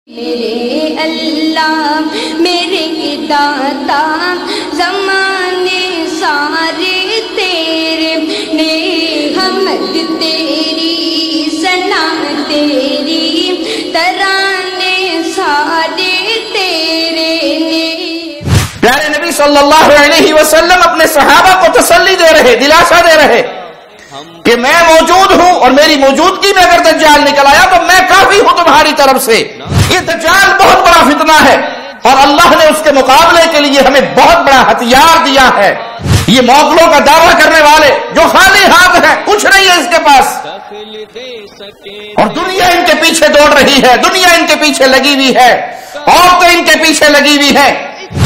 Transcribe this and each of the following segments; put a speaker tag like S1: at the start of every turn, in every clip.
S1: میرے اللہ میرے داتا زمانے سارے تیرے نے حمد تیری ثنا تیری ترانے سارے تیرے نے۔
S2: پیارے نبی صلی اللہ علیہ وسلم اپنے صحابہ کو تسلی دے رہے، دلاسا دے رہے کہ میں موجود ہوں اور میری موجودگی میں اگر دجال نکل آیا تو میں کافی ہوں تمہاری طرف سے۔ یہ دجال بہت بڑا فتنہ ہے اور اللہ نے اس کے مقابلے کے لیے ہمیں بہت بڑا ہتھیار دیا ہے۔ یہ موغلوں کا دعویٰ کرنے والے جو خالی ہاتھ ہیں، کچھ نہیں ہے اس کے پاس، اور دنیا ان کے پیچھے دوڑ رہی ہے، دنیا ان کے پیچھے لگی ہوئی ہے، عورتیں ان کے پیچھے لگی ہوئی ہیں۔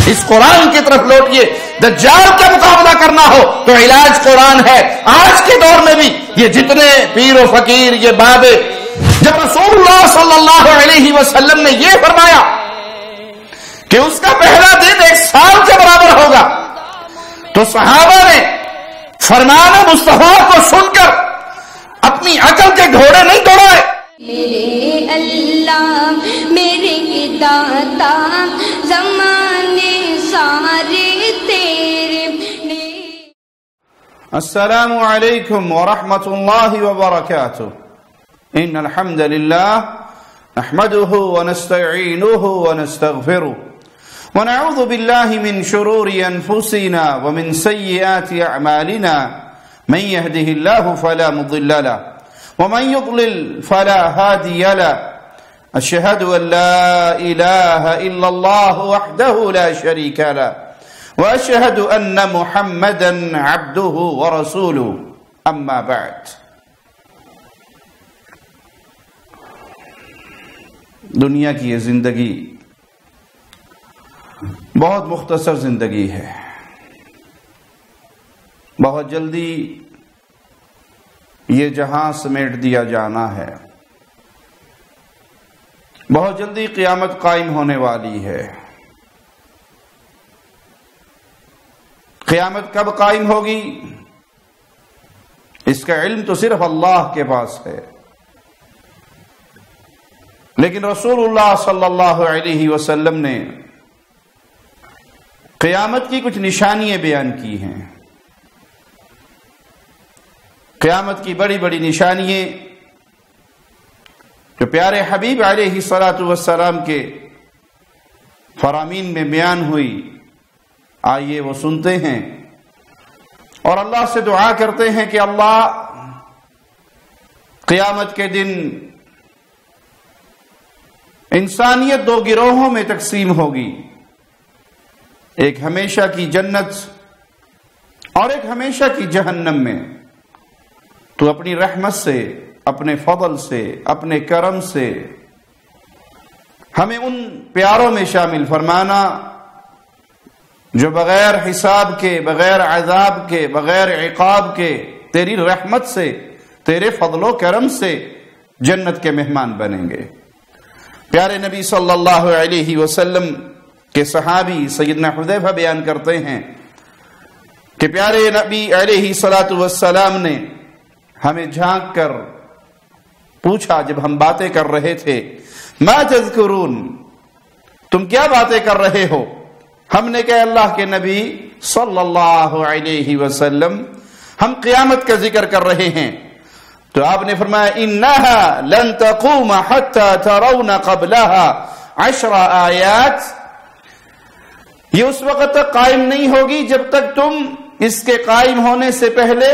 S2: اس قرآن کی طرف لوٹئے۔ دجال کا مقابلہ کرنا ہو تو علاج قرآن ہے۔ آج کے دور میں بھی یہ جتنے پیر و فقیر، یہ بابے، جب رسول اللہ صلی اللہ علیہ وسلم نے یہ فرمایا کہ اس کا پہلا دن 1 سال کے برابر ہوگا، تو صحابہ نے فرمان مصطفیٰ کو سن کر اپنی عقل کے گھوڑے نہیں دوڑائے۔
S1: میرے اللہ میرے داتا زمانے سارے تیرے نے۔
S2: السلام علیکم ورحمۃ اللہ وبرکاتہ۔ ان الحمد للہ نحمده ونستعینه ونستغفره ونعوذ باللہ من شرور انفسنا ومن سیئات اعمالنا من يهده الله فلا مضل له ومن يضلل فلا هادي له أشهد أن لا إله إلا الله وحده لا شريك له وأشهد أن محمدا عبده ورسوله أما بعد۔ دنیا کی یہ زندگی بہت مختصر زندگی ہے، بہت جلدی یہ جہاں سمیٹ دیا جانا ہے، بہت جلدی قیامت قائم ہونے والی ہے۔ قیامت کب قائم ہوگی اس کا علم تو صرف اللہ کے پاس ہے، لیکن رسول اللہ صلی اللہ علیہ وسلم نے قیامت کی کچھ نشانیاں بیان کی ہیں۔ قیامت کی بڑی بڑی نشانیاں جو پیارے حبیب علیہ الصلاۃ والسلام کے فرامین میں بیان ہوئی، آئیے وہ سنتے ہیں اور اللہ سے دعا کرتے ہیں کہ اللہ قیامت کے دن انسانیت 2 گروہوں میں تقسیم ہوگی، ایک ہمیشہ کی جنت اور ایک ہمیشہ کی جہنم میں۔ تو اپنی رحمت سے، اپنے فضل سے، اپنے کرم سے ہمیں ان پیاروں میں شامل فرمانا جو بغیر حساب کے، بغیر عذاب کے، بغیر عقاب کے تیری رحمت سے، تیرے فضل و کرم سے جنت کے مہمان بنیں گے۔ پیارے نبی صلی اللہ علیہ وسلم کے صحابی سیدنا حذیفہ بیان کرتے ہیں کہ پیارے نبی علیہ الصلاۃ والسلام نے ہمیں جھانک کر پوچھا جب ہم باتیں کر رہے تھے، ما تذکرون، تم کیا باتیں کر رہے ہو؟ ہم نے کہا اللہ کے نبی صلی اللہ علیہ وسلم ہم قیامت کا ذکر کر رہے ہیں۔ تو آپ نے فرمایا انہا لن تقوم حتی ترون قبلہا 10 آیات، یہ اس وقت تک قائم نہیں ہوگی جب تک تم اس کے قائم ہونے سے پہلے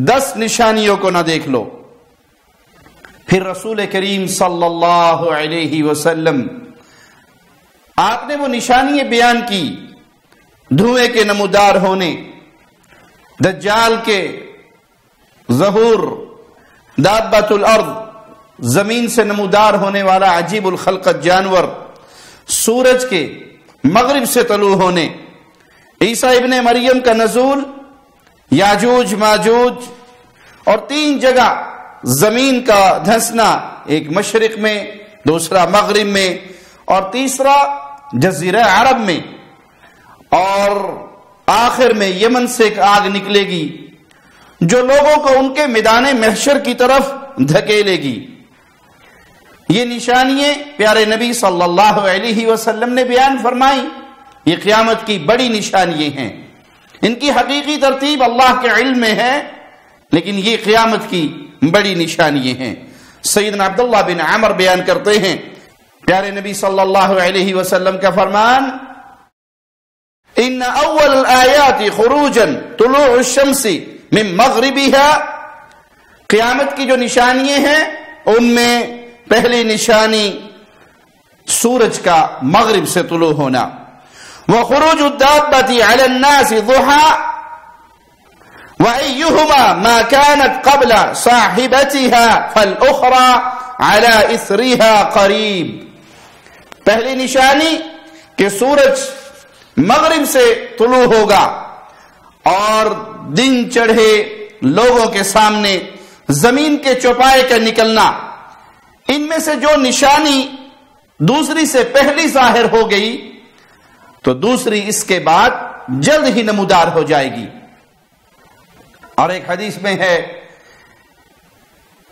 S2: 10 نشانیوں کو نہ دیکھ لو۔ پھر رسول کریم صلی اللہ علیہ وسلم آپ نے وہ نشانیاں بیان کی، دھوئیں کے نمودار ہونے، دجال کے ظہور، دابۃ الارض، زمین سے نمودار ہونے والا عجیب الخلقت جانور، سورج کے مغرب سے طلوع ہونے، عیسیٰ ابن مریم کا نزول، یاجوج ماجوج، اور 3 جگہ زمین کا دھنسنا، ایک مشرق میں، دوسرا مغرب میں، اور تیسرا جزیرہ عرب میں، اور آخر میں یمن سے ایک آگ نکلے گی جو لوگوں کو ان کے میدان محشر کی طرف دھکیلے گی۔ یہ نشانیاں پیارے نبی صلی اللہ علیہ وسلم نے بیان فرمائی، یہ قیامت کی بڑی نشانیاں ہیں۔ ان کی حقیقی ترتیب اللہ کے علم میں ہے، لیکن یہ قیامت کی بڑی نشانیاں ہیں۔ سیدنا عبداللہ بن عمر بیان کرتے ہیں، پیارے نبی صلی اللہ علیہ وسلم کا فرمان، ان اول الآیات خروجا طلوع الشمس من مغربها، قیامت کی جو نشانیاں ہیں ان میں پہلی نشانی سورج کا مغرب سے طلوع ہونا، وخروج الدابة على الناس ضحى وأيهما ما كانت قبل صاحبتها فالأخرى على إثرها قريب، پہلی نشانی کہ سورج مغرب سے طلوع ہوگا اور دن چڑھے لوگوں کے سامنے زمین کے چوپائے کا نکلنا، ان میں سے جو نشانی دوسری سے پہلی ظاہر ہو گئی تو دوسری اس کے بعد جلد ہی نمودار ہو جائے گی۔ اور ایک حدیث میں ہے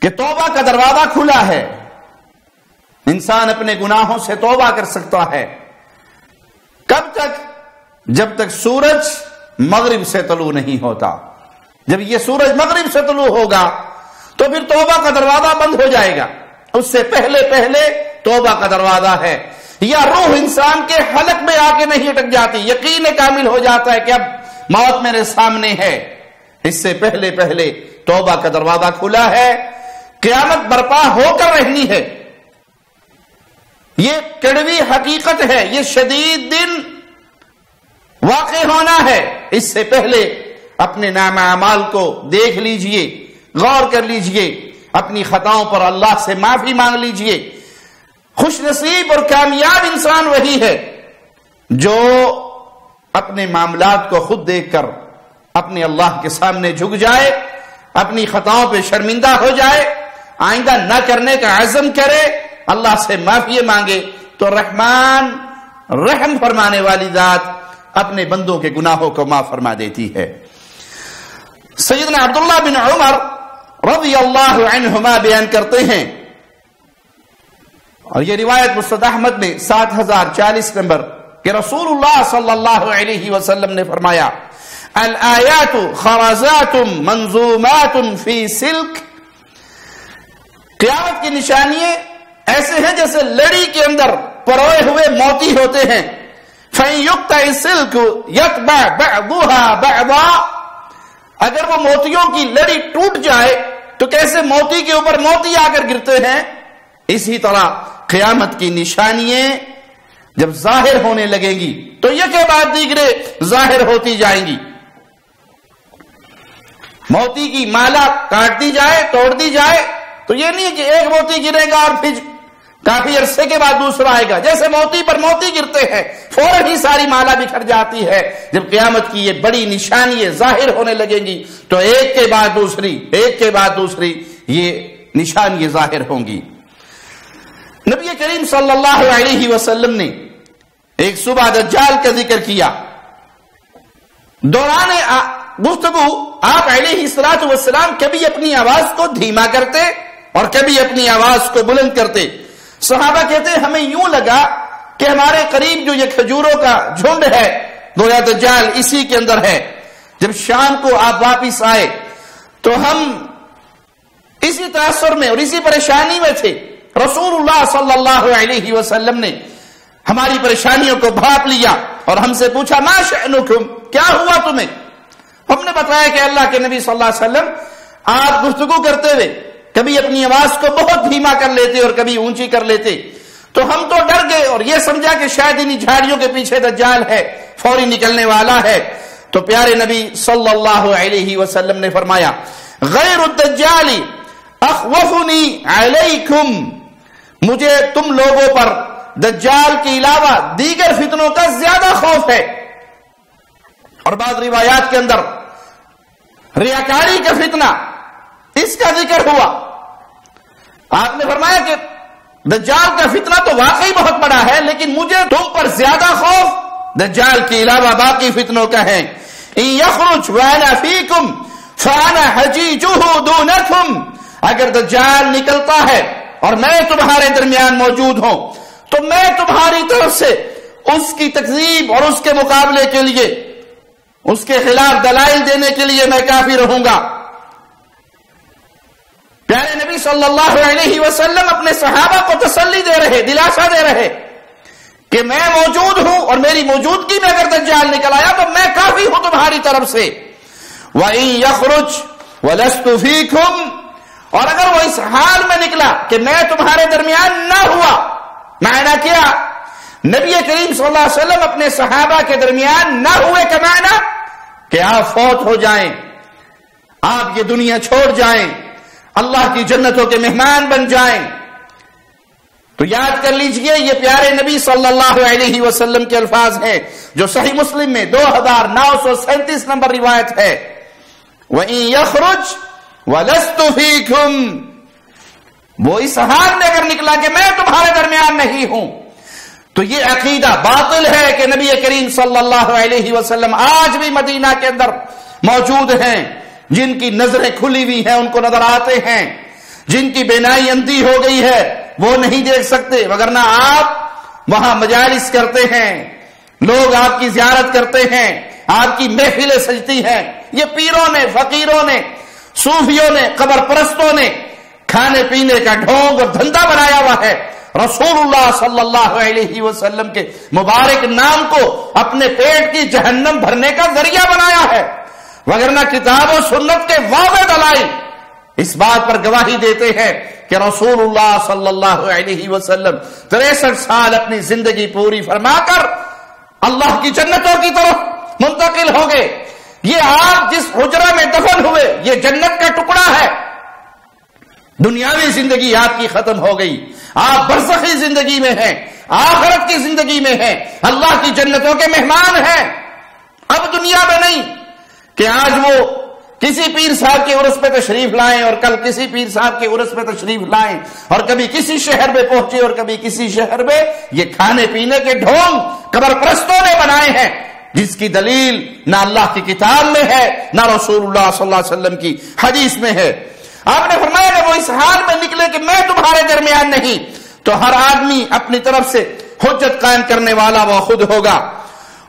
S2: کہ توبہ کا دروازہ کھلا ہے، انسان اپنے گناہوں سے توبہ کر سکتا ہے۔ کب تک؟ جب تک سورج مغرب سے طلوع نہیں ہوتا۔ جب یہ سورج مغرب سے طلوع ہوگا تو پھر توبہ کا دروازہ بند ہو جائے گا، اس سے پہلے توبہ کا دروازہ ہے۔ یا روح انسان کے حلق میں آ کے نہیں اٹک جاتی، یقین کامل ہو جاتا ہے کہ اب موت میرے سامنے ہے، اس سے پہلے توبہ کا دروازہ کھلا ہے۔ قیامت برپا ہو کر رہنی ہے، یہ کڑوی حقیقت ہے، یہ شدید دن واقع ہونا ہے۔ اس سے پہلے اپنے نام اعمال کو دیکھ لیجئے، غور کر لیجئے، اپنی خطاؤں پر اللہ سے معافی مانگ لیجئے۔ خوش نصیب اور کامیاب انسان وہی ہے جو اپنے معاملات کو خود دیکھ کر اپنے اللہ کے سامنے جھک جائے، اپنی خطاؤں پہ شرمندہ ہو جائے، آئندہ نہ کرنے کا عزم کرے، اللہ سے معافی مانگے، تو رحمان رحم فرمانے والی ذات اپنے بندوں کے گناہوں کو معاف فرما دیتی ہے۔ سیدنا عبداللہ بن عمر رضی اللہ عنہما بیان کرتے ہیں، اور یہ روایت مسند احمد میں 7040 نمبر، کہ رسول اللہ صلی اللہ علیہ وسلم نے فرمایا، الآیات خرزات منظومات فی سلک، قیامت کی نشانیاں ایسے ہیں جیسے لڑی کے اندر پروئے ہوئے موتی ہوتے ہیں۔ فَإِن يُقْطَعِ السِّلْكُ يَتْبَعْ بَعْضُهَا بَعْضًا، اگر وہ موتیوں کی لڑی ٹوٹ جائے تو کیسے موتی کے اوپر موتی آ کر گرتے ہیں، اسی طرح قیامت کی نشانیاں جب ظاہر ہونے لگیں گی تو یہ کے بعد دیگرے ظاہر ہوتی جائیں گی۔ موتی کی مالا کاٹ دی جائے، توڑ دی جائے، تو یہ نہیں کہ ایک موتی گرے گا اور پھر کافی عرصے کے بعد دوسرا آئے گا، جیسے موتی پر موتی گرتے ہیں فوراً ہی ساری مالا بکھر جاتی ہے۔ جب قیامت کی یہ بڑی نشانیاں ظاہر ہونے لگیں گی تو ایک کے بعد دوسری یہ نشانیاں ظاہر ہوں گی۔ نبی کریم صلی اللہ علیہ وسلم نے ایک صبح دجال کا ذکر کیا، دوران گفتگو آپ علیہ الصلوۃ والسلام کبھی اپنی آواز کو دھیما کرتے اور کبھی اپنی آواز کو بلند کرتے۔ صحابہ کہتے ہیں ہمیں یوں لگا کہ ہمارے قریب جو یہ کھجوروں کا جھنڈ ہے گویا دجال اسی کے اندر ہے۔ جب شام کو آپ واپس آئے تو ہم اسی تاثر میں اور اسی پریشانی میں تھے۔ رسول اللہ صلی اللہ علیہ وسلم نے ہماری پریشانیوں کو بھاپ لیا اور ہم سے پوچھا ما شأنکم، کیا ہوا تمہیں؟ ہم نے بتایا کہ اللہ کے نبی صلی اللہ علیہ وسلم آپ گفتگو کرتے ہوئے کبھی اپنی آواز کو بہت دھیما کر لیتے اور کبھی اونچی کر لیتے، تو ہم تو ڈر گئے اور یہ سمجھا کہ شاید انہی جھاڑیوں کے پیچھے دجال ہے، فوری نکلنے والا ہے۔ تو پیارے نبی صلی اللہ علیہ وسلم نے فرمایا غیر الدجال اخوفنی علیکم، مجھے تم لوگوں پر دجال کے علاوہ دیگر فتنوں کا زیادہ خوف ہے۔ اور بعض روایات کے اندر ریاکاری کا فتنہ اس کا ذکر ہوا۔ آپ نے فرمایا کہ دجال کا فتنہ تو واقعی بہت بڑا ہے، لیکن مجھے تم پر زیادہ خوف دجال کے علاوہ باقی فتنوں کا ہے۔ ان یخرج وانا فیکم فانا حجیجہ دونکم، اگر دجال نکلتا ہے اور میں تمہارے درمیان موجود ہوں تو میں تمہاری طرف سے اس کی تکذیب اور اس کے مقابلے کے لیے، اس کے خلاف دلائل دینے کے لیے میں کافی رہوں گا۔ پیارے نبی صلی اللہ علیہ وسلم اپنے صحابہ کو تسلی دے رہے، دلاسا دے رہے کہ میں موجود ہوں اور میری موجودگی میں اگر دجال نکل آیا تو میں کافی ہوں تمہاری طرف سے۔ وَإِن يَخْرُجْ وَلَسْتُ فِيكُمْ، اور اگر وہ اس حال میں نکلا کہ میں تمہارے درمیان نہ ہوا، معنی کیا؟ نبی کریم صلی اللہ علیہ وسلم اپنے صحابہ کے درمیان نہ ہوئے کا معنی کہ آپ فوت ہو جائیں، آپ یہ دنیا چھوڑ جائیں، اللہ کی جنتوں کے مہمان بن جائیں۔ تو یاد کر لیجئے یہ پیارے نبی صلی اللہ علیہ وسلم کے الفاظ ہیں جو صحیح مسلم میں 2937 نمبر روایت ہے، وَإِن يَخْرُجْ وَلَسْتُ فِيكُمْ، وہ اس حال میں اگر نکلا کہ میں تمہارے درمیان نہیں ہوں، تو یہ عقیدہ باطل ہے کہ نبی کریم صلی اللہ علیہ وسلم آج بھی مدینہ کے اندر موجود ہیں۔ جن کی نظریں کھلی ہوئی ہیں ان کو نظر آتے ہیں، جن کی بینائی اندھی ہو گئی ہے وہ نہیں دیکھ سکتے، وگرنہ آپ وہاں مجالس کرتے ہیں، لوگ آپ کی زیارت کرتے ہیں، آپ کی محفلیں سجتی ہیں۔ یہ پیروں نے، فقیروں نے، صوفیوں نے، قبر پرستوں نے کھانے پینے کا ڈھونگ اور دھندا بنایا ہوا ہے۔ رسول اللہ صلی اللہ علیہ وسلم کے مبارک نام کو اپنے پیٹ کی جہنم بھرنے کا ذریعہ بنایا ہے، وگرنہ کتاب و سنت کے واضح دلائل اس بات پر گواہی دیتے ہیں کہ رسول اللہ صلی اللہ علیہ وسلم 63 سال اپنی زندگی پوری فرما کر اللہ کی جنتوں کی طرف منتقل ہو گئے۔ یہ آپ جس حجرہ میں دفن ہوئے یہ جنت کا ٹکڑا ہے۔ دنیاوی زندگی آپ کی ختم ہو گئی، آپ برزخی زندگی میں ہیں، آخرت کی زندگی میں ہیں، اللہ کی جنتوں کے مہمان ہیں۔ اب دنیا میں نہیں کہ آج وہ کسی پیر صاحب کے عرس پہ تشریف لائیں اور کل کسی پیر صاحب کے عرس پہ تشریف لائیں، اور کبھی کسی شہر میں پہنچے اور کبھی کسی شہر میں۔ یہ کھانے پینے کے ڈھونگ قبر پرستوں نے بنائے ہیں، جس کی دلیل نہ اللہ کی کتاب میں ہے نہ رسول اللہ صلی اللہ علیہ وسلم کی حدیث میں ہے۔ آپ نے فرمایا کہ وہ اس حال میں نکلے کہ میں تمہارے درمیان نہیں، تو ہر آدمی اپنی طرف سے حجت قائم کرنے والا وہ خود ہوگا۔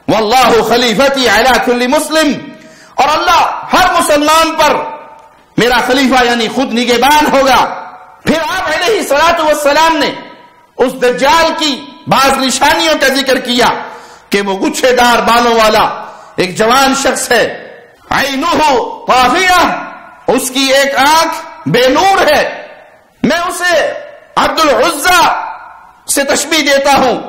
S2: واللہ خلیفتی علی کل مسلم، اور اللہ ہر مسلمان پر میرا خلیفہ یعنی خود نگہبان ہوگا۔ پھر آپ علیہ الصلوۃ والسلام نے اس دجال کی بعض نشانیوں کا ذکر کیا کہ وہ گچھے دار بالوں والا ایک جوان شخص ہے، عینہ طافیہ، اس کی ایک آنکھ بے نور ہے۔ میں اسے عبد العزہ سے تشبیہ دیتا ہوں۔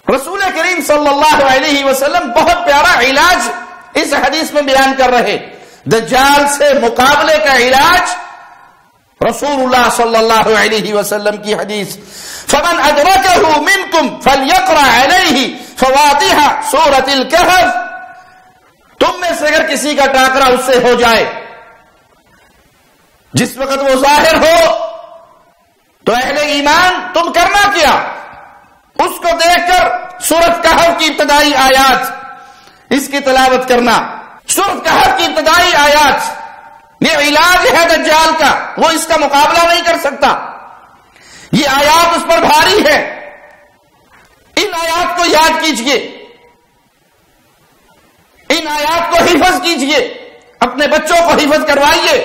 S2: رسول کریم صلی اللہ علیہ وسلم بہت پیارا علاج اس حدیث میں بیان کر رہے، دجال سے مقابلے کا علاج۔ رسول اللہ صلی اللہ علیہ وسلم کی حدیث، فمن ادرکہ منکم فلیقرأ علیہ فواتح سورۃ الکہف، تم میں سے اگر کسی کا ٹاکرا اس سے ہو جائے جس وقت وہ ظاہر ہو، تو اہل ایمان تم کرنا کیا؟ اس کو دیکھ کر سورۃ کہف کی ابتدائی آیات اس کی تلاوت کرنا۔ سورۃ کہف کی ابتدائی آیات یہ علاج ہے دجال کا، وہ اس کا مقابلہ نہیں کر سکتا، یہ آیات اس پر بھاری ہے۔ ان آیات کو یاد کیجئے، ان آیات کو حفظ کیجئے، اپنے بچوں کو حفظ کروائیے۔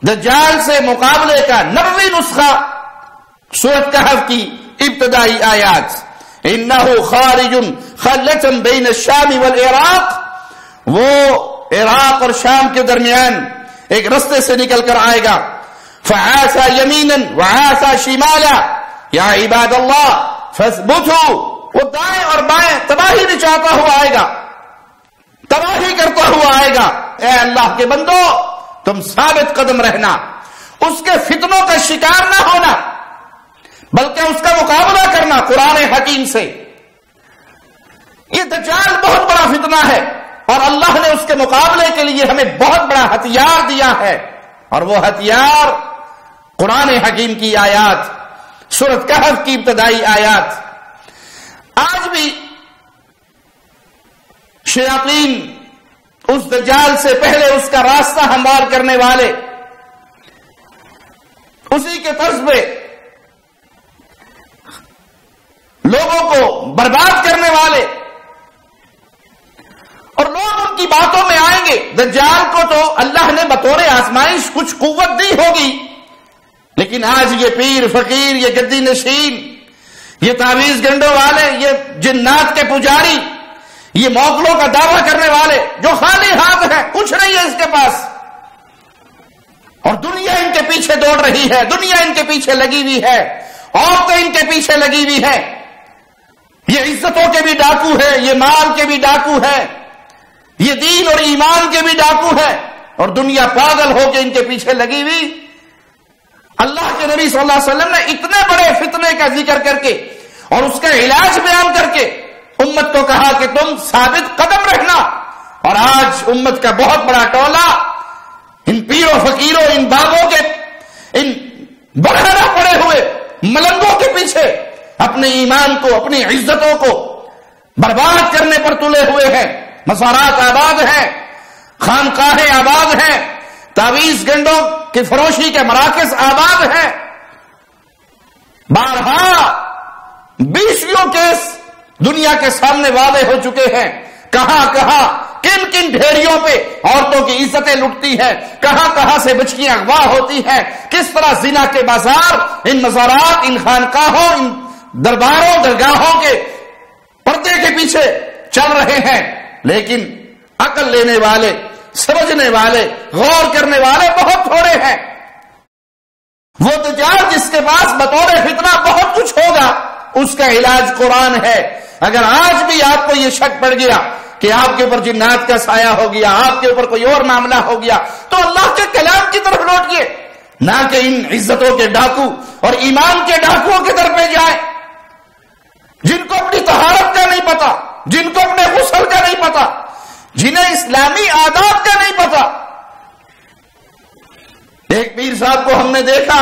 S2: دجال سے مقابلے کا 90 نسخہ سورۃ کہف کی ابتدائی آیات۔ انہ خارج خلۃ بین الشام والعراق، وہ عراق اور شام کے درمیان ایک رستے سے نکل کر آئے گا۔ فعاصا یمینا وعاصا شمالا یا عباد اللہ فاثبتوا، وہ دائیں اور بائیں تباہی نچاتا ہوا آئے گا، تباہی کرتا ہوا آئے گا۔ اے اللہ کے بندو تم ثابت قدم رہنا، اس کے فتنوں کا شکار نہ ہونا، بلکہ اس کا مقابلہ کرنا قرآن حکیم سے۔ یہ دجال بہت بڑا فتنہ ہے اور اللہ نے اس کے مقابلے کے لیے ہمیں بہت بڑا ہتھیار دیا ہے، اور وہ ہتھیار قرآن حکیم کی آیات، سورۃ کہف کی ابتدائی آیات۔ آج بھی شیاطین اس دجال سے پہلے اس کا راستہ ہموار کرنے والے اسی کے طرز پہ لوگوں کو برباد کرنے والے، اور لوگ ان کی باتوں میں آئیں گے۔ دجال کو تو اللہ نے بطور آزمائش کچھ قوت دی ہوگی، لیکن آج یہ پیر فقیر، یہ گدی نشین، یہ تعویذ گنڈوں والے، یہ جنات کے پجاری، یہ موکلوں کا دعویٰ کرنے والے جو خالی ہاتھ ہیں، کچھ نہیں ہے اس کے پاس، اور دنیا ان کے پیچھے دوڑ رہی ہے، دنیا ان کے پیچھے لگی ہوئی ہے، عورتیں ان کے پیچھے لگی ہوئی ہے، یہ عزتوں کے بھی ڈاکو ہے، یہ مال کے بھی ڈاکو ہے، یہ دین اور ایمان کے بھی ڈاکو ہے، اور دنیا پاگل ہو کے ان کے پیچھے لگی ہوئی۔ اللہ کے نبی صلی اللہ علیہ وسلم نے اتنے بڑے فتنے کا ذکر کر کے اور اس کا علاج بیان کر کے امت کو کہا کہ تم ثابت قدم رہنا، اور آج امت کا بہت بڑا ٹولہ ان پیروں فقیروں، ان بابوں کے، ان برہنہ پڑے ہوئے ملنگوں کے پیچھے اپنے ایمان کو، اپنی عزتوں کو برباد کرنے پر تلے ہوئے ہیں۔ مزارات آباد ہیں، خانقاہیں آباد ہیں، تعویذ گنڈوں کی فروشی کے مراکز آباد ہیں، بارہا 20 کیس دنیا کے سامنے واضح ہو چکے ہیں۔ کہاں کہاں کن کن ڈھیریوں پہ عورتوں کی عزتیں لٹتی ہیں، کہاں کہاں سے بچیاں اغوا ہوتی ہیں، کس طرح زنا کے بازار ان مزارات، ان خانقاہوں، ان درباروں درگاہوں کے پردے کے پیچھے چل رہے ہیں، لیکن عقل لینے والے، سمجھنے والے، غور کرنے والے بہت تھوڑے ہیں۔ وہ دجال جس کے پاس بطور فتنہ بہت کچھ ہوگا، اس کا علاج قرآن ہے۔ اگر آج بھی آپ کو یہ شک پڑ گیا کہ آپ کے اوپر جنات کا سایہ ہو گیا، آپ کے اوپر کوئی اور معاملہ ہو گیا، تو اللہ کے کلام کی طرف لوٹئے، نہ کہ ان عزتوں کے ڈاکو اور ایمان کے ڈاکوؤں کی طرف میں جائیں، جن کو اپنی طہارت کا نہیں پتا، جن کو اپنے غسل کا نہیں پتا، جنہیں اسلامی آداب کا نہیں پتا۔ ایک پیر صاحب کو ہم نے دیکھا،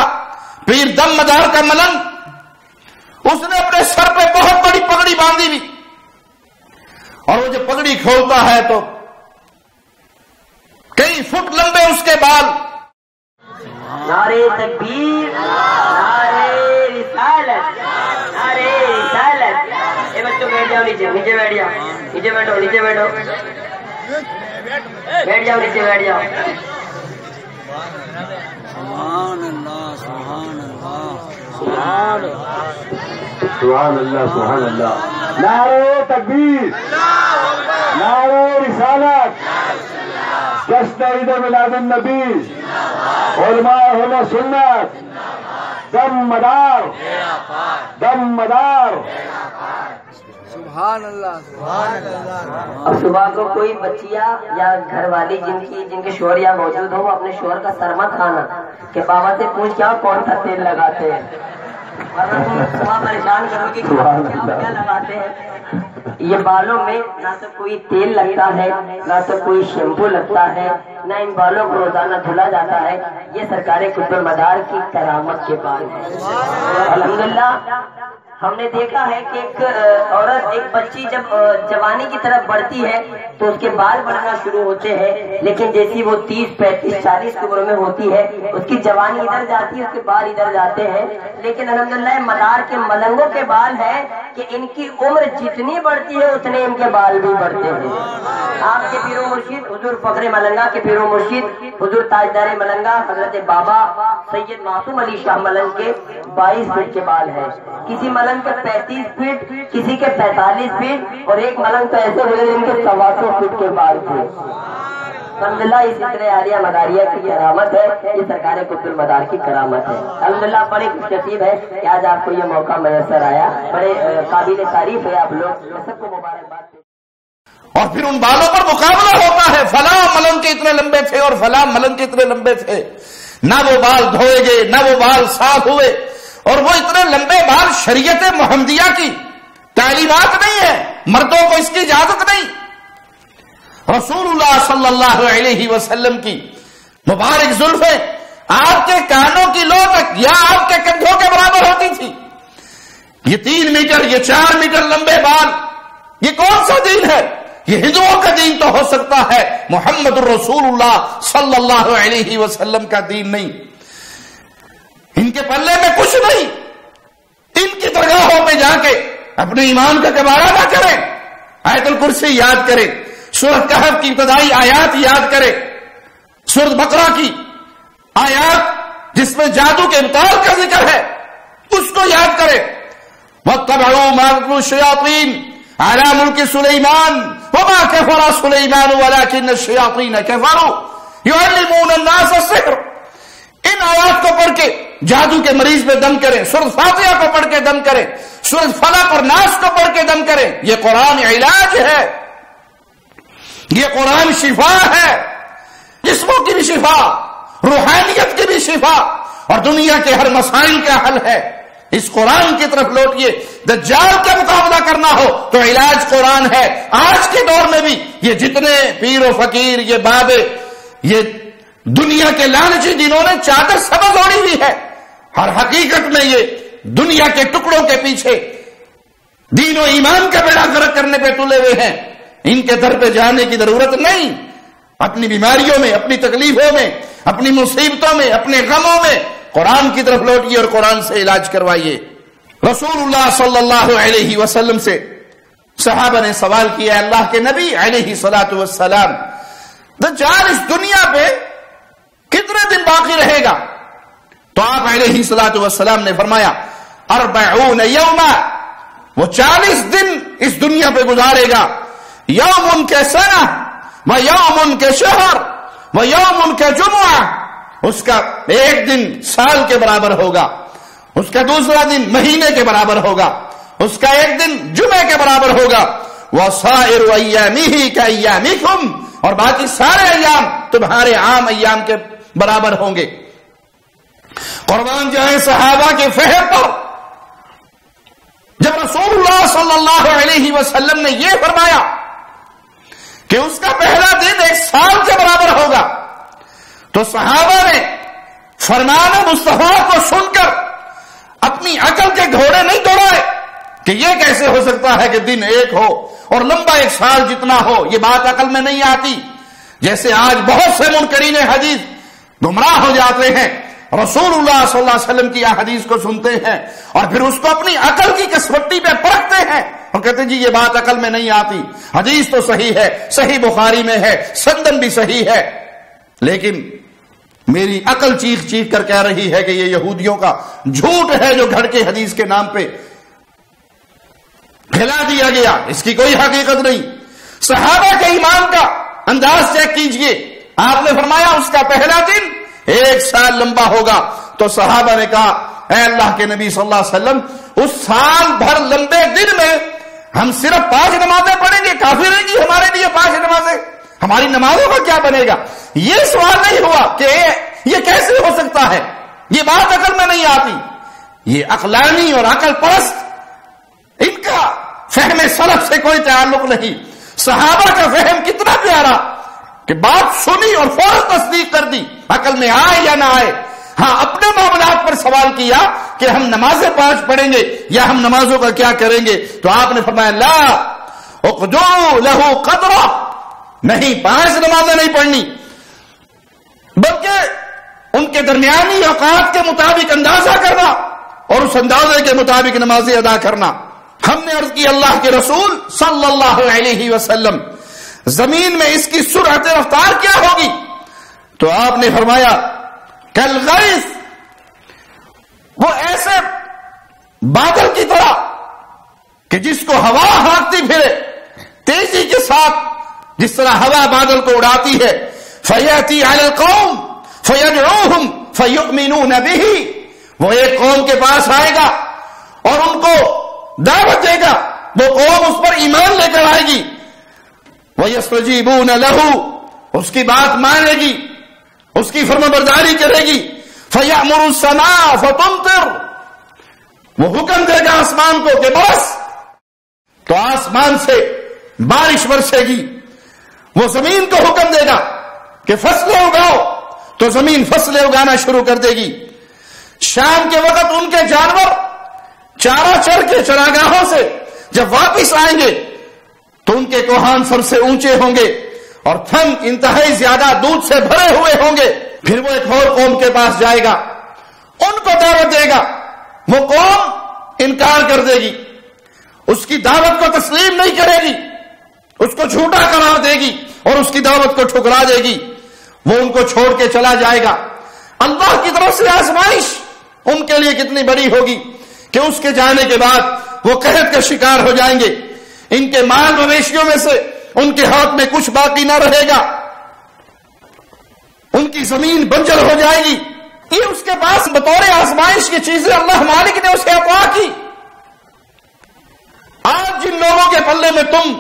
S2: پیر دم مدار کا ملنگ، اس نے اپنے سر پہ بہت بڑی پگڑی باندھی ہوئی، اور وہ جب پگڑی کھولتا ہے تو کئی فٹ لمبے اس کے بال۔
S3: نعرے تکبیر، نعرے رسالت، نعرے رسالت۔ اے بچوں بیٹھ جاؤ نیچے، نیچے بیٹھ جاؤ، نیچے بیٹھو، نیچے بیٹھو، بیٹھ جاؤ، نیچے بیٹھ جاؤ۔
S4: سبحان اللہ، سبحان اللہ،
S3: سبحان اللہ،
S5: سبحان اللہ، سبحان اللہ۔ نعرہ تکبیر، نعرہ رسالت، جشن عید میلاد النبی، علماء اہل سنت، دم مدار، دم مدار۔
S4: سبحان اللہ، سبحان اللہ۔
S3: اب صبح کو کوئی بچیا یا گھر والی جن کے شوہر یا موجود ہو، وہ اپنے شوہر کا سر مت کھانا کہ بابا سے پوچھ کیا کون سا تیل لگاتے ہیں، ورنہ تم صبح پریشان کرو گی کیا لگاتے ہیں۔ یہ بالوں میں نہ تو کوئی تیل لگتا ہے، نہ تو کوئی شیمپو لگتا ہے، نہ ان بالوں کو روزانہ دھلا جاتا ہے۔ یہ سرکار قطب المدار کی کرامت کے بعد ہے۔ الحمدللہ ہم نے دیکھا ہے کہ ایک عورت، ایک بچی جب جوانی کی طرف بڑھتی ہے تو اس کے بال بڑھنا شروع ہوتے ہیں، لیکن جیسی وہ 30، 35، 40 کی عمر میں ہوتی ہے، اس کی جوانی ادھر جاتی ہے، اس کے بال ادھر جاتے ہیں۔ لیکن الحمدللہ مدار کے ملنگوں کے بال ہے کہ ان کی عمر جتنی بڑھتی ہے اتنے ان کے بال بھی بڑھتے ہیں۔ آپ کے پیر و مرشد حضور فخر ملنگا کے پیر و مرشد حضور تاجدار ملنگا حضرت بابا سید معصوم علی شاہ ملنگ کے 22 فٹ کے بال ہیں، کسی ملنگ کے 35 فٹ، کسی کے 45 فٹ، اور ایک ملنگ تو ایسے ہوئے جن کے 125 فٹ کے بال تھے۔ الحمدللہ اس طرح عالیہ مداریہ کی کرامت ہے، یہ سرکار قطب المدار کی کرامت ہے۔ الحمدللہ بڑے خوش نصیب ہے کہ آج آپ کو یہ موقع میسر آیا، بڑے قابل تعریف ہے آپ لوگ، سب کو مبارکباد۔
S2: اور پھر ان بالوں پر مقابلہ ہوتا ہے، فلاں ملنگ کے اتنے لمبے تھے اور فلاں ملنگ کے اتنے لمبے تھے، نہ وہ بال دھوئے گئے، نہ وہ بال صاف ہوئے، اور وہ اتنے لمبے بال شریعت محمدیہ کی تعلیمات نہیں ہے، مردوں کو اس کی اجازت نہیں۔ رسول اللہ صلی اللہ علیہ وسلم کی مبارک زلفیں آپ کے کانوں کی لو تک یا آپ کے کندھوں کے برابر ہوتی تھی۔ یہ 3 میٹر، یہ 4 میٹر لمبے بال، یہ کون سا دین ہے؟ یہ ہندوؤں کا دین تو ہو سکتا ہے، محمد الرسول اللہ صلی اللہ علیہ وسلم کا دین نہیں۔ ان کے پلے میں کچھ نہیں. ان کی درگاہوں میں جا کے اپنے ایمان کا گوارا نہ کریں. آیت الکرسی یاد کریں, سورۃ کہف کی ابتدائی آیات یاد کریں, سورۃ بقرہ کی آیات جس میں جادو کے ابطال کا ذکر ہے اس کو یاد کریں. وَاتَّبَعُوا مَا تَتْلُو الشَّيَاطِينُ عَلَىٰ مُلْكِ سُلَيْمَانَ وَمَا كَفَرَ سُلَيْمَانُ وَلَٰكِنَّ الشَّيَاطِينَ كَفَرُوا يُعَلِّمُونَ النَّاسَ السِّحْرَ. ان آیات کو پڑھ کے جادو کے مریض میں دم کریں, سورۃ فاتحہ کو پڑھ کے دم کریں, سورۃ فلق اور ناس کو پڑھ کے دم کریں. یہ قرآن علاج ہے, یہ قرآن شفا ہے, جسموں کی بھی شفا, روحانیت کی بھی شفا, اور دنیا کے ہر مسائل کا حل ہے. اس قرآن کی طرف لوٹیے. دجال کا مقابلہ کرنا ہو تو علاج قرآن ہے. آج کے دور میں بھی یہ جتنے پیر و فقیر, یہ بابے, یہ دنیا کے لالچی جنہوں نے چادر سبز اوڑی ہوئی ہے, ہر حقیقت میں یہ دنیا کے ٹکڑوں کے پیچھے دین و ایمان کا بیڑا غرق کرنے پہ تلے ہوئے ہیں. ان کے در پہ جانے کی ضرورت نہیں. اپنی بیماریوں میں, اپنی تکلیفوں میں, اپنی مصیبتوں میں, اپنے غموں میں قرآن کی طرف لوٹیے اور قرآن سے علاج کروائیے. رسول اللہ صلی اللہ علیہ وسلم سے صحابہ نے سوال کیا, اللہ کے نبی علیہ الصلوۃ والسلام, دجال اس دنیا پہ کتنے دن باقی رہے گا؟ تو آپ علیہ الصلوۃ والسلام نے فرمایا 40 یوما, وہ 40 دن اس دنیا پہ گزارے گا. یوم کے سنہ و یوم کے شہر و یوم کے جمعہ, اس کا ایک دن سال کے برابر ہوگا, اس کا دوسرا دن مہینے کے برابر ہوگا, اس کا ایک دن جمعے کے برابر ہوگا. وَصَائِرُ أَيَّامِهِ كَأَيَّامِكُمْ, اور باقی سارے ایام تمہارے عام ایام کے برابر ہوں گے. قربان جائیں صحابہ کے فہم پر, جب رسول اللہ صلی اللہ علیہ وسلم نے یہ فرمایا کہ اس کا پہلا دن ایک سال کے برابر ہوگا, تو صحابہ نے فرمان مصطفیٰ کو سن کر اپنی عقل کے گھوڑے نہیں دوڑائے کہ یہ کیسے ہو سکتا ہے کہ دن ایک ہو اور لمبا ایک سال جتنا ہو. یہ بات عقل میں نہیں آتی. جیسے آج بہت سے منکرین حدیث گمراہ ہو جاتے ہیں, رسول اللہ صلی اللہ علیہ وسلم کی حدیث کو سنتے ہیں اور پھر اس کو اپنی عقل کی کسوٹی پہ پرکھتے ہیں اور کہتے ہیں جی یہ بات عقل میں نہیں آتی. حدیث تو صحیح ہے, صحیح بخاری میں ہے, سندن بھی صحیح ہے, لیکن میری عقل چیخ چیخ کر کہہ رہی ہے کہ یہ یہودیوں کا جھوٹ ہے جو گھڑ کے حدیث کے نام پہ کھلا دیا گیا, اس کی کوئی حقیقت نہیں. صحابہ کے ایمان کا انداز چیک کیجئے. آپ نے فرمایا اس کا پہلا دن ایک سال لمبا ہوگا, تو صحابہ نے کہا اے اللہ کے نبی صلی اللہ علیہ وسلم, اس سال بھر لمبے دن میں ہم صرف 5 نمازیں پڑھیں گے, کافی رہیں گی ہمارے لیے 5 نمازیں, ہماری نمازوں کا کیا بنے گا؟ یہ سوال نہیں ہوا کہ یہ کیسے ہو سکتا ہے, یہ بات عقل میں نہیں آتی. یہ عقلانی اور عقل پرست, ان کا فہم سلف سے کوئی تعلق نہیں. صحابہ کا فہم کتنا پیارا کہ بات سنی اور فوراً تصدیق کر دی, عقل میں آئے یا نہ آئے. ہاں اپنے معاملات پر سوال کیا کہ ہم نمازیں 5 پڑھیں گے یا ہم نمازوں کا کیا کریں گے, تو آپ نے فرمایا لا اقدو لہو قدرہ, نہیں 5 نمازیں نہیں پڑھنی, بلکہ ان کے درمیانی اوقات کے مطابق اندازہ کرنا اور اس اندازے کے مطابق نمازیں ادا کرنا. ہم نے عرض کی اللہ کے رسول صلی اللہ علیہ وسلم, زمین میں اس کی سرعت رفتار کیا ہوگی؟ تو آپ نے فرمایا کالغیث, وہ ایسے بادل کی طرح کہ جس کو ہوا ہانکتی پھرے تیزی کے ساتھ, جس طرح ہوا بادل کو اڑاتی ہے. فَيَأْتِي عَلَى الْقَوْمِ فَيَدْعُوهُمْ فَيُؤْمِنُونَ بِهِ, وہ ایک قوم کے پاس آئے گا اور ان کو دعوت دے گا, وہ قوم اس پر ایمان لے کر آئے گی. وَيَسْتَجِيبُونَ لَهُ, اس کی بات مانے گی, اس کی فرمانبرداری کرے گی. فَيَأْمُرُ السَّمَاءَ فَتُمْطِرُ, وہ حکم دے گا آسمان کو کہ برس, تو آسمان سے بارش برسے گی. وہ زمین کو حکم دے گا کہ فصلیں اگاؤ, تو زمین فصلیں اگانا شروع کر دے گی. شام کے وقت ان کے جانور چارہ چر کے چراگاہوں سے جب واپس آئیں گے تو ان کے کوہان سب سے اونچے ہوں گے اور تھن انتہائی زیادہ دودھ سے بھرے ہوئے ہوں گے. پھر وہ ایک اور قوم کے پاس جائے گا, ان کو دعوت دے گا، وہ قوم انکار کر دے گی، اس کی دعوت کو تسلیم نہیں کرے گی، اس کو جھوٹا قرار دے گی اور اس کی دعوت کو ٹھکرا دے گی، وہ ان کو چھوڑ کے چلا جائے گا۔ اللہ کی طرف سے آزمائش ان کے لیے کتنی بڑی ہوگی کہ اس کے جانے کے بعد وہ قحط کا شکار ہو جائیں گے، ان کے مال مویشیوں میں سے ان کے ہاتھ میں کچھ باقی نہ رہے گا، ان کی زمین بنجر ہو جائے گی۔ یہ اس کے پاس بطور آزمائش کی چیزیں اللہ مالک نے اسے عطا کی۔ آج جن لوگوں کے پلے میں تم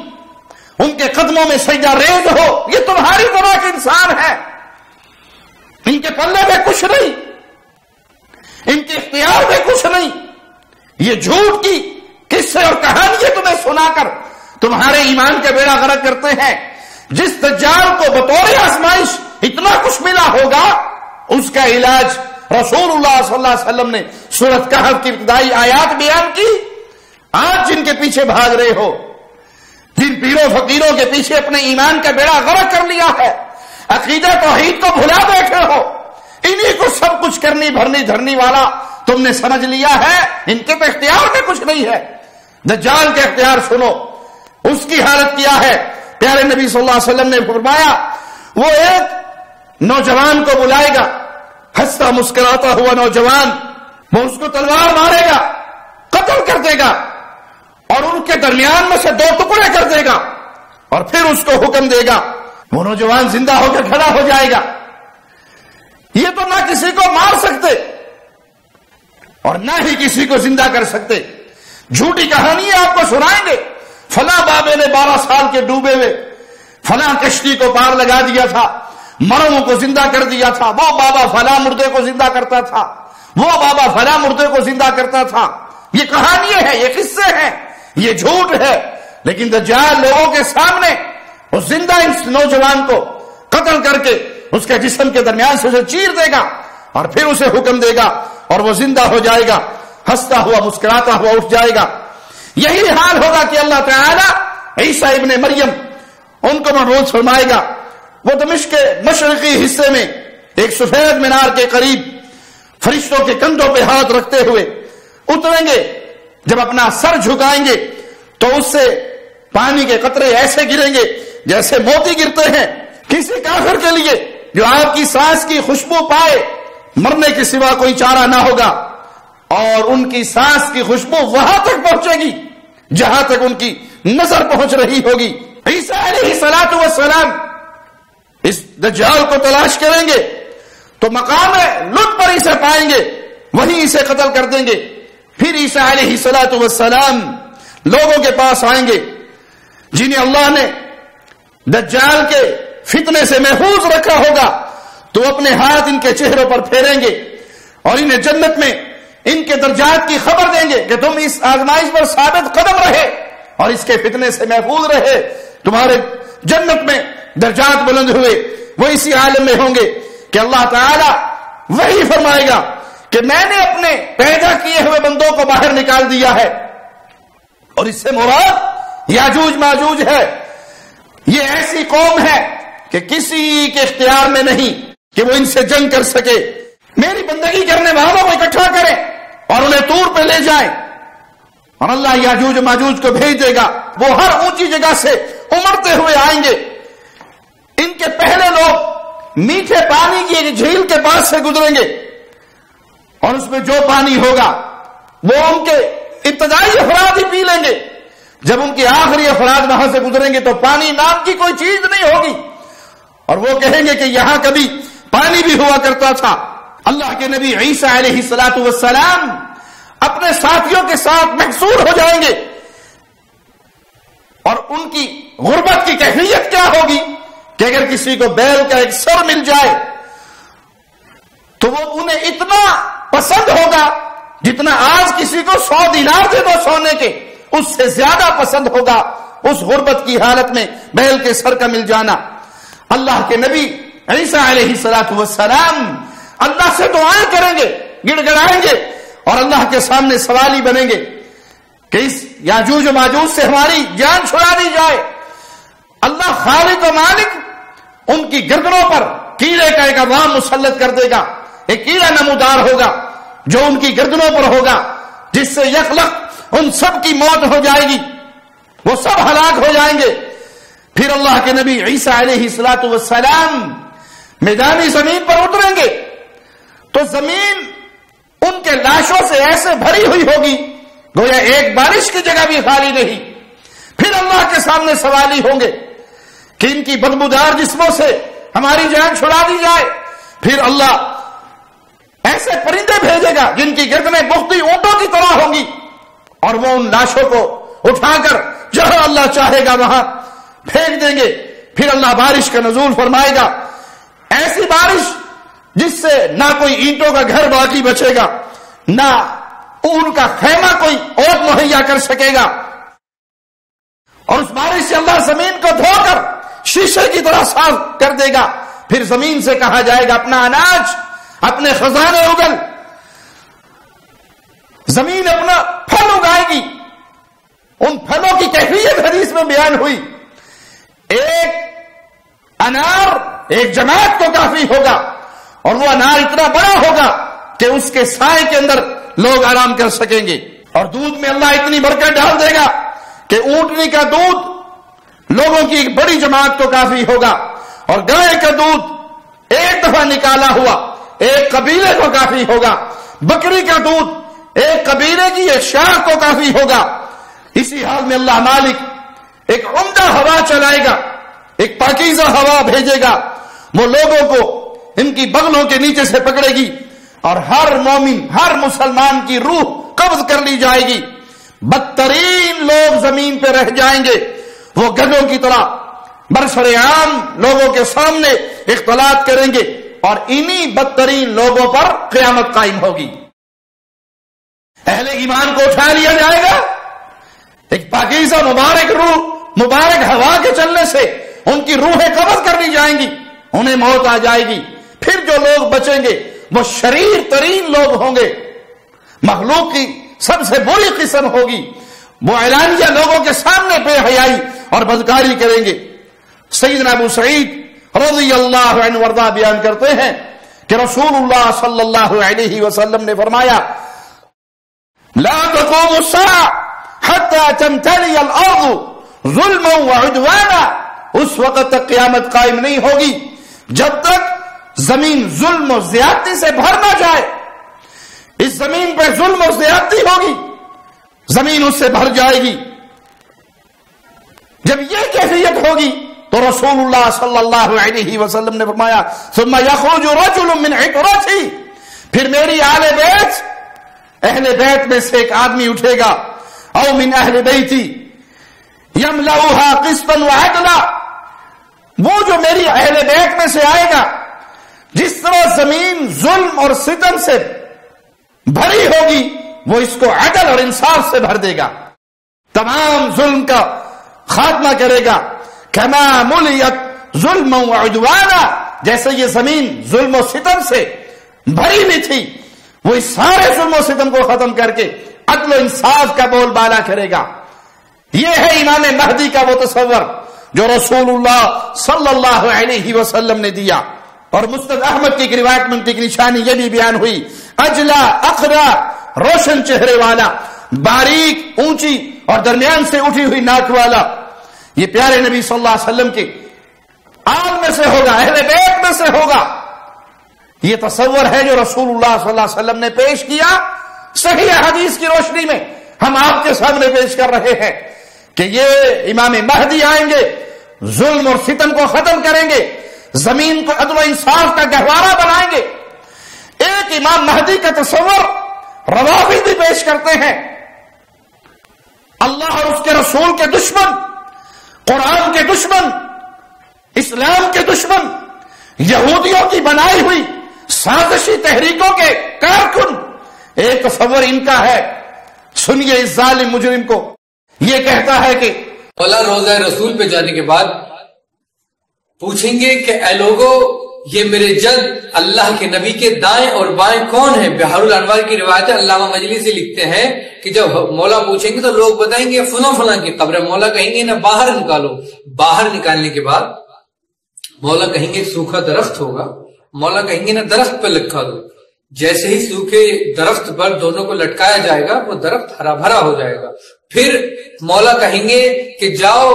S2: ان کے قدموں میں سجدہ ریز ہو، یہ تمہاری طرح کے انسان ہیں، ان کے پلے میں کچھ نہیں، ان کے اختیار میں کچھ نہیں۔ یہ جھوٹ کی قصے اور کہانیاں تمہیں سنا کر تمہارے ایمان کا بیڑا غرق کرتے ہیں۔ جس دجال کو بطور آزمائش اتنا کچھ ملا ہوگا، اس کا علاج رسول اللہ صلی اللہ علیہ وسلم نے سورۃ کہف کی ابتدائی آیات بیان کی۔ آج جن کے پیچھے بھاگ رہے ہو، جن پیروں فقیروں کے پیچھے اپنے ایمان کا بیڑا غرق کر لیا ہے، عقیدہ توحید کو بھلا بیٹھے ہو، انہی کو سب کچھ کرنی بھرنی دھرنی والا تم نے سمجھ لیا ہے، ان کے تو اختیار میں کچھ نہیں ہے۔ دجال کے اختیار سنو، اس کی حالت کیا ہے۔ پیارے نبی صلی اللہ علیہ وسلم نے فرمایا، وہ ایک نوجوان کو بلائے گا، ہنستا مسکراتا ہوا نوجوان، وہ اس کو تلوار مارے گا، قتل کر دے گا اور ان کے درمیان میں سے 2 ٹکڑے کر دے گا، اور پھر اس کو حکم دے گا، وہ نوجوان زندہ ہو کے کھڑا ہو جائے گا۔ یہ تو نہ کسی کو مار سکتے اور نہ ہی کسی کو زندہ کر سکتے، جھوٹی کہانی آپ کو سنائیں گے، فلاں بابے نے 12 سال کے ڈوبے ہوئے فلاں کشتی کو پار لگا دیا تھا، مروں کو زندہ کر دیا تھا، وہ بابا فلاں مردے کو زندہ کرتا تھا، وہ بابا فلاں مردے کو زندہ کرتا تھا۔ یہ کہانیاں ہیں، یہ قصے ہیں، یہ جھوٹ ہے۔ لیکن دجال لوگوں کے سامنے اس زندہ اس نوجوان کو قتل کر کے اس کے جسم کے درمیان سے اسے چیر دے گا اور پھر اسے حکم دے گا اور وہ زندہ ہو جائے گا، ہنستا ہوا مسکراتا ہوا اٹھ جائے گا۔ یہی حال ہوگا کہ اللہ تعالیٰ عیسیٰ ابن مریم ان کو مبعوث فرمائے گا۔ وہ دمشق کے مشرقی حصے میں ایک سفید مینار کے قریب فرشتوں کے کندھوں پہ ہاتھ رکھتے ہوئے اتریں گے۔ جب اپنا سر جھکائیں گے تو اس سے پانی کے قطرے ایسے گریں گے جیسے موتی گرتے ہیں۔ کسی کافر کے لیے جو آپ کی سانس کی خوشبو پائے، مرنے کے سوا کوئی چارہ نہ ہوگا، اور ان کی سانس کی خوشبو وہاں تک پہنچے گی جہاں تک ان کی نظر پہنچ رہی ہوگی۔ عیسیٰ علیہ الصلوۃ والسلام اس دجال کو تلاش کریں گے تو مقام لطف پر اسے پائیں گے، وہیں اسے قتل کر دیں گے۔ پھر عیسیٰ علیہ الصلوۃ والسلام لوگوں کے پاس آئیں گے جنہیں اللہ نے دجال کے فتنے سے محفوظ رکھا ہوگا، تو اپنے ہاتھ ان کے چہروں پر پھیریں گے اور انہیں جنت میں ان کے درجات کی خبر دیں گے کہ تم اس آزمائش پر ثابت قدم رہے اور اس کے فتنے سے محفوظ رہے، تمہارے جنت میں درجات بلند ہوئے۔ وہ اسی عالم میں ہوں گے کہ اللہ تعالیٰ وہی فرمائے گا کہ میں نے اپنے پیدا کیے ہوئے بندوں کو باہر نکال دیا ہے، اور اس سے مراد یاجوج ماجوج ہے۔ یہ ایسی قوم ہے کہ کسی کے اختیار میں نہیں کہ وہ ان سے جنگ کر سکے۔ میری بندگی کرنے والوں کو اکٹھا کریں اور انہیں طور پہ لے جائیں، اور اللہ یاجوج ماجوج کو بھیج دے گا۔ وہ ہر اونچی جگہ سے امڑتے ہوئے آئیں گے۔ ان کے پہلے لوگ میٹھے پانی کی ایک جھیل کے پاس سے گزریں گے، اور اس میں جو پانی ہوگا وہ ان کے ابتدائی افراد ہی پی لیں گے۔ جب ان کے آخری افراد وہاں سے گزریں گے تو پانی نام کی کوئی چیز نہیں ہوگی، اور وہ کہیں گے کہ یہاں کبھی پانی بھی ہوا کرتا تھا۔ اللہ کے نبی عیسیٰ علیہ الصلوۃ والسلام اپنے ساتھیوں کے ساتھ محصور ہو جائیں گے، اور ان کی غربت کی کیفیت کیا ہوگی کہ اگر کسی کو بیل کا ایک سر مل جائے تو وہ انہیں اتنا پسند ہوگا جتنا آج کسی کو 100 دینار دے دو سونے کے، اس سے زیادہ پسند ہوگا اس غربت کی حالت میں بیل کے سر کا مل جانا۔ اللہ کے نبی عیسیٰ علیہ الصلوۃ والسلام اللہ سے دعائیں کریں گے، گڑ گڑائیں گے، اور اللہ کے سامنے سوالی بنیں گے کہ اس یاجوج و ماجوج سے ہماری جان چھڑا دی جائے۔ اللہ خالق و مالک ان کی گردنوں پر کیڑے کا ایک عوام مسلط کر دے گا، ایک کیڑا نمودار ہوگا، جو ان کی گردنوں پر ہوگا، جس سے یخلق ان سب کی موت ہو جائے گی، وہ سب ہلاک ہو جائیں گے۔ پھر اللہ کے نبی عیسیٰ علیہ الصلوۃ والسلام میدانی زمین پر اتریں گے تو زمین ان کے لاشوں سے ایسے بھری ہوئی ہوگی گویا ایک بارش کی جگہ بھی خالی نہیں۔ پھر اللہ کے سامنے سوالی ہوں گے کہ ان کی بدبودار جسموں سے ہماری جان چھڑا دی جائے۔ پھر اللہ ایسے پرندے بھیجے گا جن کی گردنیں بغتی اونٹوں کی طرح ہوں گی، اور وہ ان لاشوں کو اٹھا کر جہاں اللہ چاہے گا وہاں پھینک دیں گے۔ پھر اللہ بارش کا نزول فرمائے گا، ایسی بارش جس سے نہ کوئی اینٹوں کا گھر باقی بچے گا، نہ اون کا خیمہ کوئی اور مہیا کر سکے گا، اور اس بارش سے اللہ زمین کو دھو کر شیشے کی طرح صاف کر دے گا۔ پھر زمین سے کہا جائے گا اپنا اناج، اپنے خزانے اگل، زمین اپنا پھل اگائے گی۔ ان پھلوں کی کیفیت حدیث میں بیان ہوئی، ایک انار ایک جماعت کو کافی ہوگا، اور وہ انار اتنا بڑا ہوگا کہ اس کے سائے کے اندر لوگ آرام کر سکیں گے۔ اور دودھ میں اللہ اتنی برکت ڈال دے گا کہ اونٹنی کا دودھ لوگوں کی ایک بڑی جماعت کو کافی ہوگا، اور گائے کا دودھ ایک دفعہ نکالا ہوا ایک قبیلے کو کافی ہوگا، بکری کا دودھ ایک قبیلے کی ایک شاخ کو کافی ہوگا۔ اسی حال میں اللہ مالک ایک عمدہ ہوا چلائے گا، ایک پاکیزہ ہوا بھیجے گا، وہ لوگوں کو ان کی بغلوں کے نیچے سے پکڑے گی، اور ہر مومن ہر مسلمان کی روح قبض کر لی جائے گی۔ بدترین لوگ زمین پہ رہ جائیں گے، وہ گدھوں کی طرح برسر عام لوگوں کے سامنے اختلاط کریں گے، اور انہی بدترین لوگوں پر قیامت قائم ہوگی۔ اہل ایمان کو اٹھا لیا جائے گا، ایک پاکیزہ مبارک روح مبارک ہوا کے چلنے سے ان کی روحیں قبض کر لی جائیں گی، انہیں موت آ جائے گی۔ پھر جو لوگ بچیں گے وہ شریر ترین لوگ ہوں گے، مخلوق کی سب سے بری قسم ہوگی، وہ اعلانیہ لوگوں کے سامنے بے حیائی اور بدکاری کریں گے۔ سیدنا ابو سعید رضی اللہ عنہ وارضہ بیان کرتے ہیں کہ رسول اللہ صلی اللہ علیہ وسلم نے فرمایا، لا تقوم الساعة حتى تمتلئ الارض ظلما وعدوانا، اس وقت تک قیامت قائم نہیں ہوگی جب تک زمین ظلم و زیادتی سے بھر نہ جائے۔ اس زمین پہ ظلم و زیادتی ہوگی، زمین اس سے بھر جائے گی۔ جب یہ کیفیت ہوگی تو رسول اللہ صلی اللہ علیہ وسلم نے فرمایا، ثم يخرج رجل من عترتي، پھر میری اہل بیت میں سے ایک آدمی اٹھے گا، او من اہل بیتی یملؤها قسطا وعدلا، وہ جو میری اہل بیت میں سے آئے گا جس طرح زمین ظلم اور ستم سے بھری ہوگی وہ اس کو عدل اور انصاف سے بھر دے گا، تمام ظلم کا خاتمہ کرے گا۔ کما ملئت ظلما وعدوانا، جیسے یہ زمین ظلم و ستم سے بھری ہوئی تھی، وہ اس سارے ظلم و ستم کو ختم کر کے عدل و انصاف کا بول بالا کرے گا۔ یہ ہے امام مہدی کا وہ تصور جو رسول اللہ صلی اللہ علیہ وسلم نے دیا۔ اور مسند احمد کی روایت میں ان کی نشانی یہ بھی بیان ہوئی، اجلا اقرا، روشن چہرے والا، باریک اونچی اور درمیان سے اٹھی ہوئی ناک والا، یہ پیارے نبی صلی اللہ علیہ وسلم کے آل میں سے ہوگا، اہل بیت میں سے ہوگا۔ یہ تصور ہے جو رسول اللہ صلی اللہ علیہ وسلم نے پیش کیا، صحیح حدیث کی روشنی میں ہم آپ کے سامنے پیش کر رہے ہیں کہ یہ امام مہدی آئیں گے، ظلم اور ستم کو ختم کریں گے، زمین کو عدل و انصاف کا گہوارہ بنائیں گے۔ ایک امام مہدی کا تصور روافضی پیش کرتے ہیں، اللہ اور اس کے رسول کے دشمن، قرآن کے دشمن، اسلام کے دشمن، یہودیوں کی بنائی ہوئی سازشی تحریکوں کے کارکن۔ ایک تصور ان کا ہے، سنیے اس ظالم مجرم کو، یہ کہتا ہے کہ
S6: مولا روزہ رسول پہ جانے کے بعد پوچھیں گے کہ اے لوگو، یہ میرے جد اللہ کے نبی کے دائیں اور بائیں کون ہیں؟ بہار الانوار کی روایت ہے، علامہ مجلسی لکھتے ہیں کہ جب مولا پوچھیں گے تو لوگ بتائیں گے فلاں فلاں کی قبر ہے، مولا کہیں گے نہ باہر نکالو، باہر نکالنے کے بعد مولا کہیں گے سوکھا درخت ہوگا، مولا کہیں گے نہ درخت پہ لکھا دو، جیسے ہی سوکھے درخت پر دونوں کو لٹکایا جائے گا وہ درخت ہرا بھرا ہو جائے گا. پھر مولا کہیں گے کہ جاؤ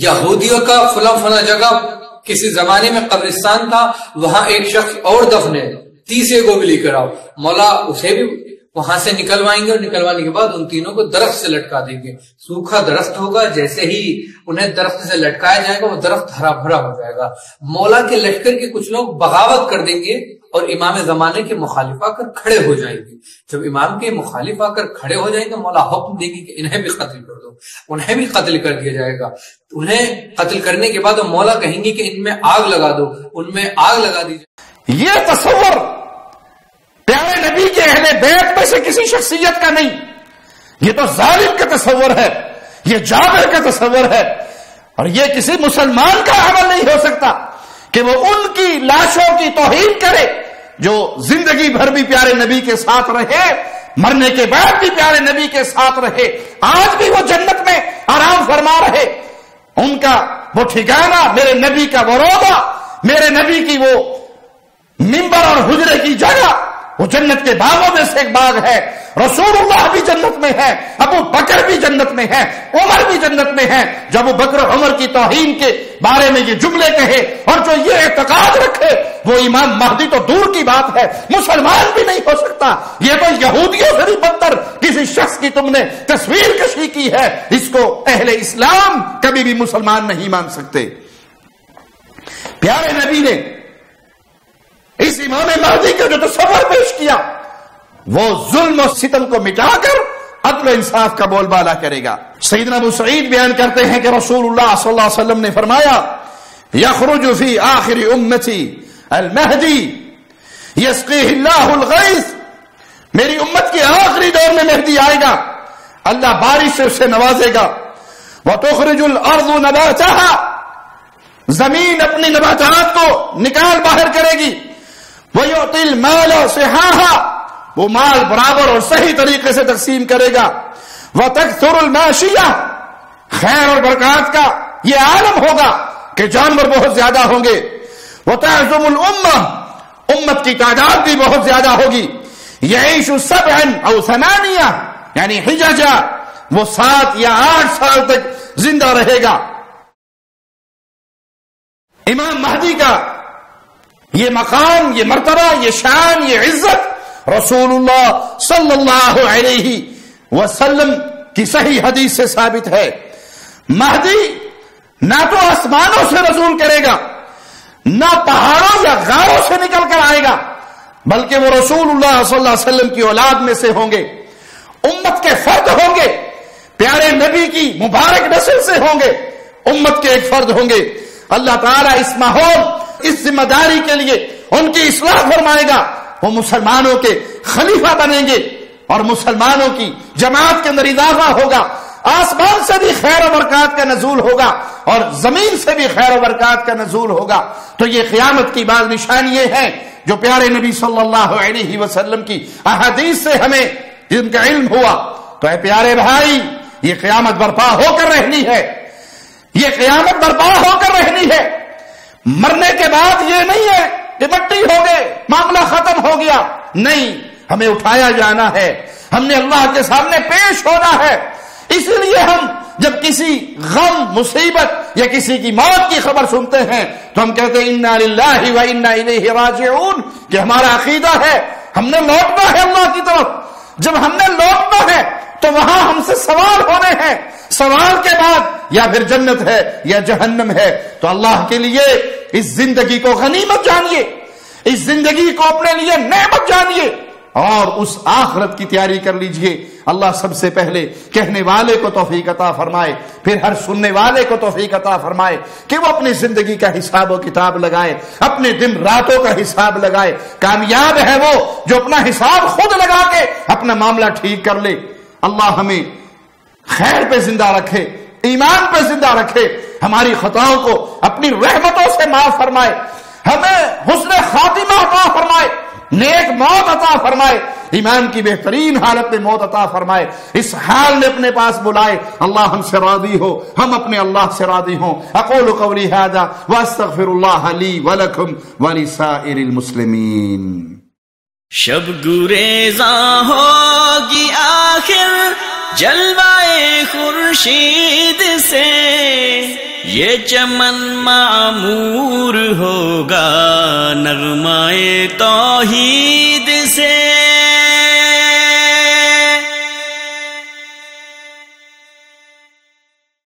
S6: یہودیوں کا فلاں فلاں جگہ کسی زمانے میں قبرستان تھا, وہاں ایک شخص اور دفن ہے, 30 کو بھی لے کر آؤ. مولا اسے بھی وہاں سے نکلوائیں گے اور نکلوانے کے بعد ان تینوں کو درخت سے لٹکا دیں گے. سوکھا درخت ہوگا, جیسے ہی انہیں درخت سے لٹکایا جائے گا وہ درخت ہرا بھرا ہو جائے گا. مولا کے لشکر کے کچھ لوگ بغاوت کر دیں گے اور امام زمانے کے مخالف آ کر کھڑے ہو جائیں گے. جب امام کے مخالف آ کر کھڑے ہو جائیں گے مولا حکم دیں گے کہ انہیں بھی قتل کر دو. انہیں بھی قتل کر دیا جائے گا. انہیں قتل کرنے کے بعد مولا کہیں گے کہ ان میں آگ لگا دو, ان میں آگ لگا دی جائے.
S2: یہ تصور پیارے نبی کے اہل بیت میں سے کسی شخصیت کا نہیں, یہ تو ظالم کا تصور ہے, یہ جابر کا تصور ہے, اور یہ کسی مسلمان کا عمل نہیں ہو سکتا کہ وہ ان کی لاشوں کی توہین کرے جو زندگی بھر بھی پیارے نبی کے ساتھ رہے, مرنے کے بعد بھی پیارے نبی کے ساتھ رہے, آج بھی وہ جنت میں آرام فرما رہے. ان کا وہ ٹھکانہ, میرے نبی کا وہ روضہ, میرے نبی کی وہ منبر اور حجرے کی جگہ وہ جنت کے باغوں میں سے ایک باغ ہے. رسول اللہ بھی جنت میں ہے, ابو بکر بھی جنت میں ہے, عمر بھی جنت میں ہے. جو ابو بکر عمر کی توہین کے بارے میں یہ جملے کہے اور جو یہ اعتقاد رکھے وہ امام مہدی تو دور کی بات ہے, مسلمان بھی نہیں ہو سکتا. یہ تو یہودیوں سے بھی بدتر کسی شخص کی تم نے تصویر کشی کی ہے, اس کو اہل اسلام کبھی بھی مسلمان نہیں مان سکتے. پیارے نبی نے اس امام مہدی کا جو تصور پیش کیا وہ ظلم و ستم کو مٹا کر عدل و انصاف کا بول بالا کرے گا. سیدنا ابو سعید بیان کرتے ہیں کہ رسول اللہ صلی اللہ علیہ وسلم نے فرمایا یخرج فی آخر امتی المہدی یسقیہ اللہ الغیث, میری امت کے آخری دور میں مہدی آئے گا, اللہ بارش سے اسے نوازے گا. وتخرج الارض نباتها, زمین اپنی نباتات کو نکال باہر کرے گی. وَيُعْطِي الْمَالَ صِحَاحًا, وہ مال برابر اور صحیح طریقے سے تقسیم کرے گا. وَتَكْثُرُ الْمَاشِيَةَ, خیر اور برکات کا یہ عالم ہوگا کہ جانور بہت زیادہ ہوں گے. وَتَعْزُمُ الْأُمَّةِ, امت کی تعداد بھی بہت زیادہ ہوگی. يَعِيشُ 7 أو 8, یعنی حججا, وہ 7 یا 8 سال تک زندہ رہے گا. امام مہدی کا یہ مقام, یہ مرتبہ, یہ شان, یہ عزت رسول اللہ صلی اللہ علیہ وسلم کی صحیح حدیث سے ثابت ہے. مہدی نہ تو آسمانوں سے نزول کرے گا, نہ پہاڑوں یا غاروں سے نکل کر آئے گا, بلکہ وہ رسول اللہ صلی اللہ علیہ وسلم کی اولاد میں سے ہوں گے, امت کے فرد ہوں گے, پیارے نبی کی مبارک نسل سے ہوں گے, امت کے ایک فرد ہوں گے. اللہ تعالیٰ اس ماحول, اس ذمہ داری کے لیے ان کی اصلاح فرمائے گا. وہ مسلمانوں کے خلیفہ بنیں گے اور مسلمانوں کی جماعت کے اندر اضافہ ہوگا. آسمان سے بھی خیر و برکات کا نزول ہوگا اور زمین سے بھی خیر و برکات کا نزول ہوگا. تو یہ قیامت کی بعض نشانیاں ہیں جو پیارے نبی صلی اللہ علیہ وسلم کی احادیث سے ہمیں جن کا علم ہوا. تو اے پیارے بھائی, یہ قیامت برپا ہو کر رہنی ہے, یہ قیامت برپا ہو کر رہنی ہے. مرنے کے بعد یہ نہیں ہے کہ مٹی ہو گئے, معاملہ ختم ہو گیا. نہیں, ہمیں اٹھایا جانا ہے, ہم نے اللہ کے سامنے پیش ہونا ہے. اس لیے ہم جب کسی غم, مصیبت یا کسی کی موت کی خبر سنتے ہیں تو ہم کہتے ہیں انا للہ و انا الیہ راجعون, کہ ہمارا عقیدہ ہے ہم نے لوٹنا ہے اللہ کی طرف. جب ہم نے لوٹنا ہے تو وہاں ہم سے سوال ہونے ہیں, سوال کے بعد یا پھر جنت ہے یا جہنم ہے. تو اللہ کے لیے اس زندگی کو غنیمت جانیے, اس زندگی کو اپنے لیے نعمت جانیے اور اس آخرت کی تیاری کر لیجئے. اللہ سب سے پہلے کہنے والے کو توفیق عطا فرمائے, پھر ہر سننے والے کو توفیق عطا فرمائے کہ وہ اپنی زندگی کا حساب و کتاب لگائے, اپنے دن راتوں کا حساب لگائے. کامیاب ہے وہ جو اپنا حساب خود لگا کے اپنا معاملہ ٹھیک کر لے. اللہ ہمیں خیر پہ زندہ رکھے, ایمان پہ زندہ رکھے, ہماری خطاؤں کو اپنی رحمتوں سے معاف فرمائے, ہمیں حسن خاتمہ عطا فرمائے, نیک موت عطا فرمائے, ایمان کی بہترین حالت میں موت عطا فرمائے. اس حال میں اپنے پاس بلائے, اللہ ہم سے راضی ہو, ہم اپنے اللہ سے راضی ہوں. اقول قولی ھذا واستغفر اللہ لی ولکم ولسائر المسلمین.
S7: شب گریزاں ہوگی آخر جلوائے خورشید سے، یہ چمن معمور ہوگا نغمائے توحید سے۔